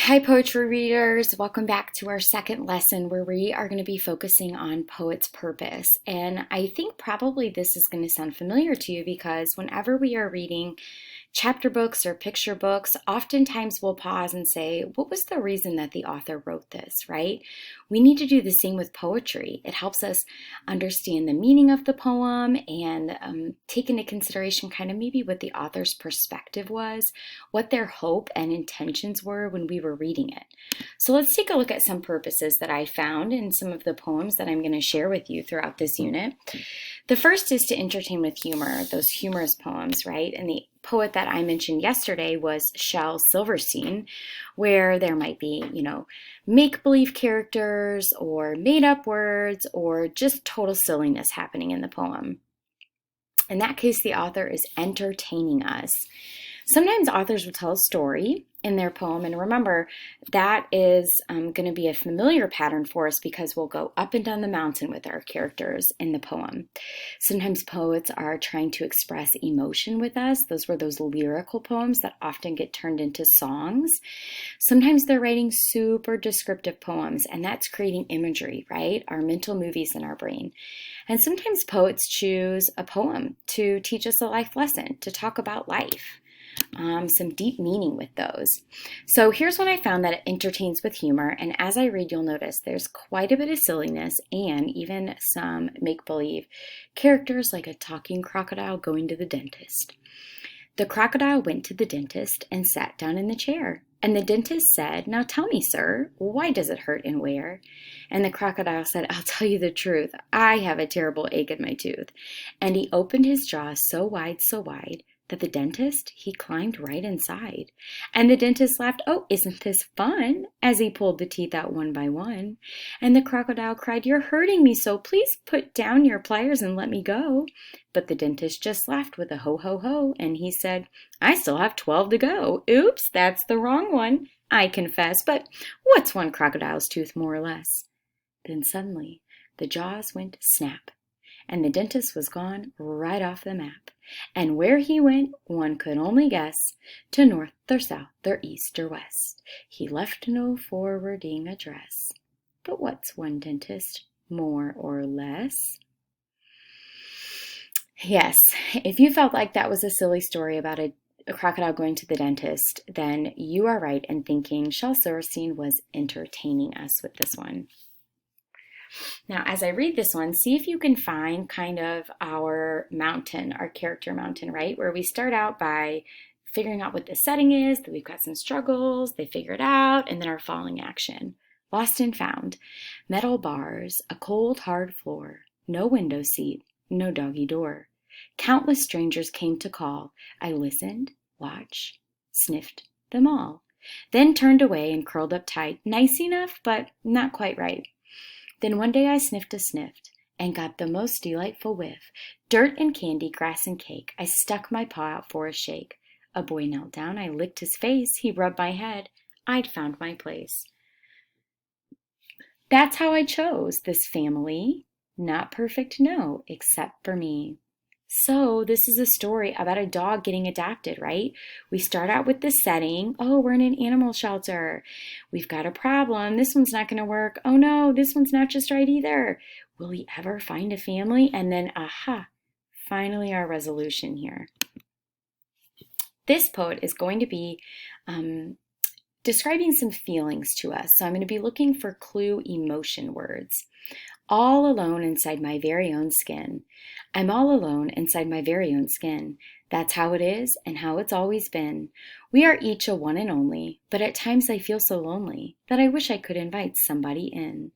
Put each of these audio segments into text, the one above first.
Hi, poetry readers. Welcome back to our second lesson where we are going to be focusing on poet's purpose. And I think probably this is going to sound familiar to you because whenever we are reading chapter books or picture books, oftentimes we'll pause and say, what was the reason that the author wrote this, right? We need to do the same with poetry. It helps us understand the meaning of the poem and take into consideration kind of maybe what the author's perspective was, what their hope and intentions were when we were reading it. So let's take a look at some purposes that I found in some of the poems that I'm going to share with you throughout this unit. The first is to entertain with humor, those humorous poems, right? And the poet that I mentioned yesterday was Shel Silverstein, where there might be, make-believe characters or made-up words or just total silliness happening in the poem. In that case, the author is entertaining us. Sometimes authors will tell a story in their poem, and remember, that is going to be a familiar pattern for us because we'll go up and down the mountain with our characters in the poem. Sometimes poets are trying to express emotion with us. Those were those lyrical poems that often get turned into songs. Sometimes they're writing super descriptive poems, and that's creating imagery, right? Our mental movies in our brain. And sometimes poets choose a poem to teach us a life lesson, to talk about life. Some deep meaning with those. So here's one I found that it entertains with humor, and as I read, you'll notice there's quite a bit of silliness and even some make-believe characters like a talking crocodile going to the dentist. The crocodile went to the dentist and sat down in the chair. And the dentist said, "Now tell me, sir, why does it hurt and where?" And the crocodile said, "I'll tell you the truth. I have a terrible ache in my tooth." And he opened his jaws so wide, that the dentist, he climbed right inside. And the dentist laughed, "Oh, isn't this fun?" as he pulled the teeth out one by one. And the crocodile cried, "You're hurting me so. Please put down your pliers and let me go." But the dentist just laughed with a ho, ho, ho, and he said, "I still have 12 to go. Oops, that's the wrong one, I confess, but what's one crocodile's tooth more or less?" Then suddenly the jaws went snap, and the dentist was gone right off the map. And where he went, one could only guess, to north or south or east or west. He left no forwarding address. But what's one dentist more or less? Yes, if you felt like that was a silly story about a crocodile going to the dentist, then you are right in thinking Shel Silverstein was entertaining us with this one. Now, as I read this one, see if you can find kind of our mountain, our character mountain, right? Where we start out by figuring out what the setting is, that we've got some struggles, they figure it out, and then our falling action. Lost and found. Metal bars, a cold, hard floor, no window seat, no doggy door. Countless strangers came to call. I listened, watched, sniffed them all. Then turned away and curled up tight. Nice enough, but not quite right. Then one day I sniffed a sniffed and got the most delightful whiff. Dirt and candy, grass and cake. I stuck my paw out for a shake. A boy knelt down, I licked his face. He rubbed my head. I'd found my place. That's how I chose this family. Not perfect, no, except for me. So this is a story about a dog getting adopted, right? We start out with the setting. Oh, we're in an animal shelter. We've got a problem. This one's not going to work. Oh no, this one's not just right either. Will we ever find a family? And then, aha, finally our resolution here. This poet is going to be describing some feelings to us. So I'm going to be looking for clue emotion words. All alone inside my very own skin. I'm all alone inside my very own skin. That's how it is and how it's always been. We are each a one and only, but at times I feel so lonely that I wish I could invite somebody in.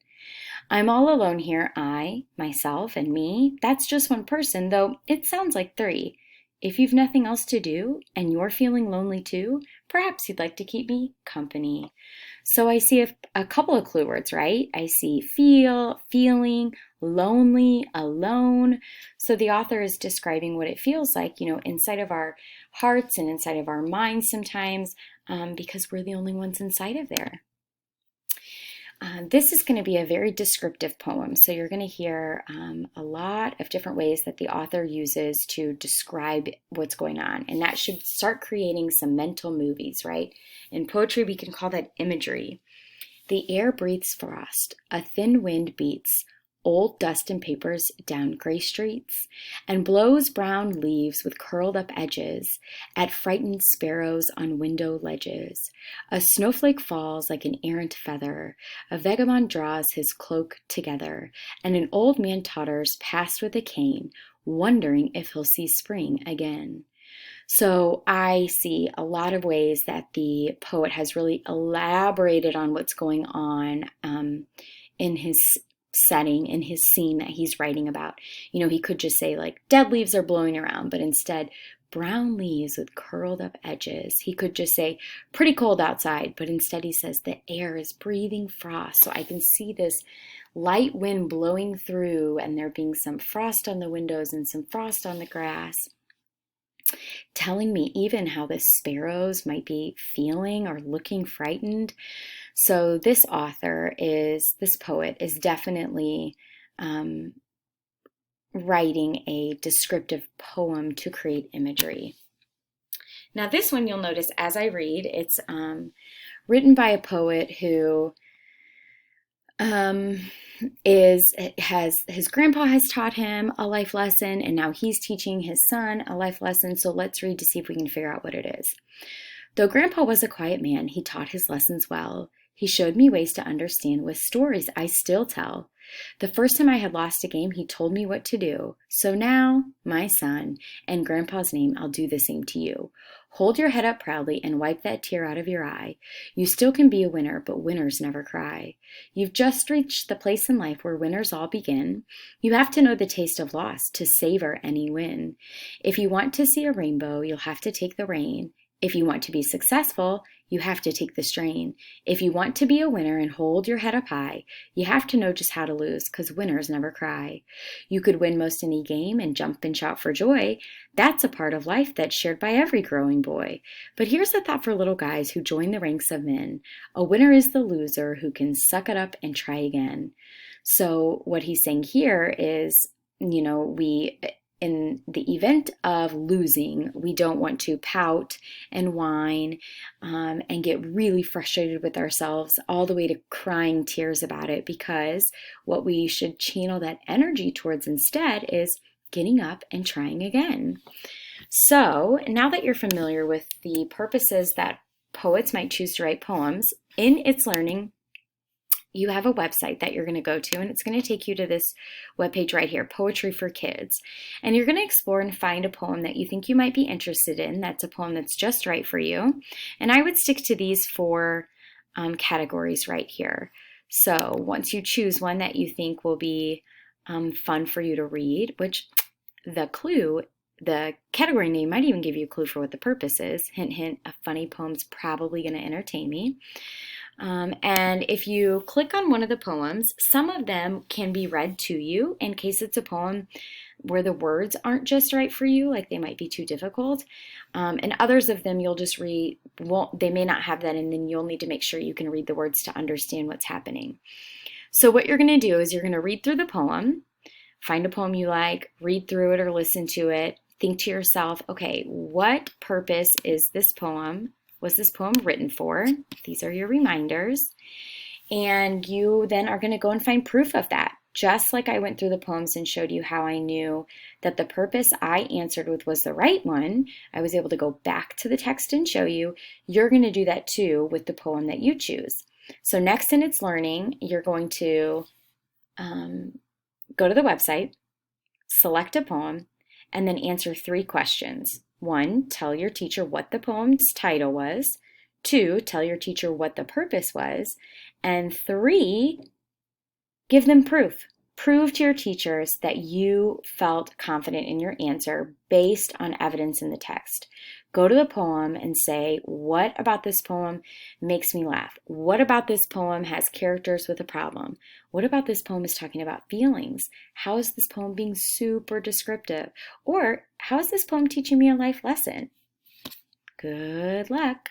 I'm all alone here, I, myself, and me. That's just one person, though it sounds like three. If you've nothing else to do and you're feeling lonely too, perhaps you'd like to keep me company. So I see a couple of clue words, right? I see feel, feeling, lonely, alone. So the author is describing what it feels like, inside of our hearts and inside of our minds sometimes, because we're the only ones inside of there. This is going to be a very descriptive poem, so you're going to hear a lot of different ways that the author uses to describe what's going on, and that should start creating some mental movies, right? In poetry, we can call that imagery. The air breathes frost, a thin wind beats old dust and papers down gray streets, and blows brown leaves with curled up edges at frightened sparrows on window ledges. A snowflake falls like an errant feather, a vagabond draws his cloak together, and an old man totters past with a cane, wondering if he'll see spring again. So I see a lot of ways that the poet has really elaborated on what's going on in his setting, in his scene that he's writing about. You know, he could just say like dead leaves are blowing around, but instead brown leaves with curled up edges. He could just say pretty cold outside, but instead he says the air is breathing frost. So I can see this light wind blowing through and there being some frost on the windows and some frost on the grass, telling me even how the sparrows might be feeling or looking frightened. So this poet is definitely writing a descriptive poem to create imagery. Now this one you'll notice as I read, it's written by a poet who his grandpa has taught him a life lesson, and now he's teaching his son a life lesson. So let's read to see if we can figure out what it is. Though Grandpa was a quiet man, he taught his lessons well. He showed me ways to understand with stories I still tell. The first time I had lost a game, he told me what to do. So now, my son, in Grandpa's name, I'll do the same to you. Hold your head up proudly and wipe that tear out of your eye. You still can be a winner, but winners never cry. You've just reached the place in life where winners all begin. You have to know the taste of loss to savor any win. If you want to see a rainbow, you'll have to take the rain. If you want to be successful, you have to take the strain. If you want to be a winner and hold your head up high, you have to know just how to lose, because winners never cry. You could win most any game and jump and shout for joy. That's a part of life that's shared by every growing boy. But here's a thought for little guys who join the ranks of men. A winner is the loser who can suck it up and try again. So what he's saying here is, in the event of losing, we don't want to pout and whine and get really frustrated with ourselves all the way to crying tears about it, because what we should channel that energy towards instead is getting up and trying again. So now that you're familiar with the purposes that poets might choose to write poems, in It's Learning, you have a website that you're going to go to, and it's going to take you to this webpage right here, Poetry for Kids. And you're going to explore and find a poem that you think you might be interested in. That's a poem that's just right for you. And I would stick to these four categories right here. So once you choose one that you think will be fun for you to read, which the category name might even give you a clue for what the purpose is. Hint, hint, a funny poem's probably going to entertain me. And if you click on one of the poems, some of them can be read to you in case it's a poem where the words aren't just right for you, like they might be too difficult. And others of them you'll just read, they may not have that, and then you'll need to make sure you can read the words to understand what's happening. So what you're going to do is you're going to read through the poem, find a poem you like, read through it or listen to it, think to yourself, okay, what purpose is this poem? Was this poem written for? These are your reminders. And you then are going to go and find proof of that. Just like I went through the poems and showed you how I knew that the purpose I answered with was the right one, I was able to go back to the text and show you. You're going to do that too with the poem that you choose. So next in It's Learning, you're going to go to the website, select a poem, and then answer 3 questions. 1, tell your teacher what the poem's title was. 2, tell your teacher what the purpose was. And 3, give them proof. Prove to your teachers that you felt confident in your answer based on evidence in the text. Go to the poem and say, what about this poem makes me laugh? What about this poem has characters with a problem? What about this poem is talking about feelings? How is this poem being super descriptive? Or how is this poem teaching me a life lesson? Good luck.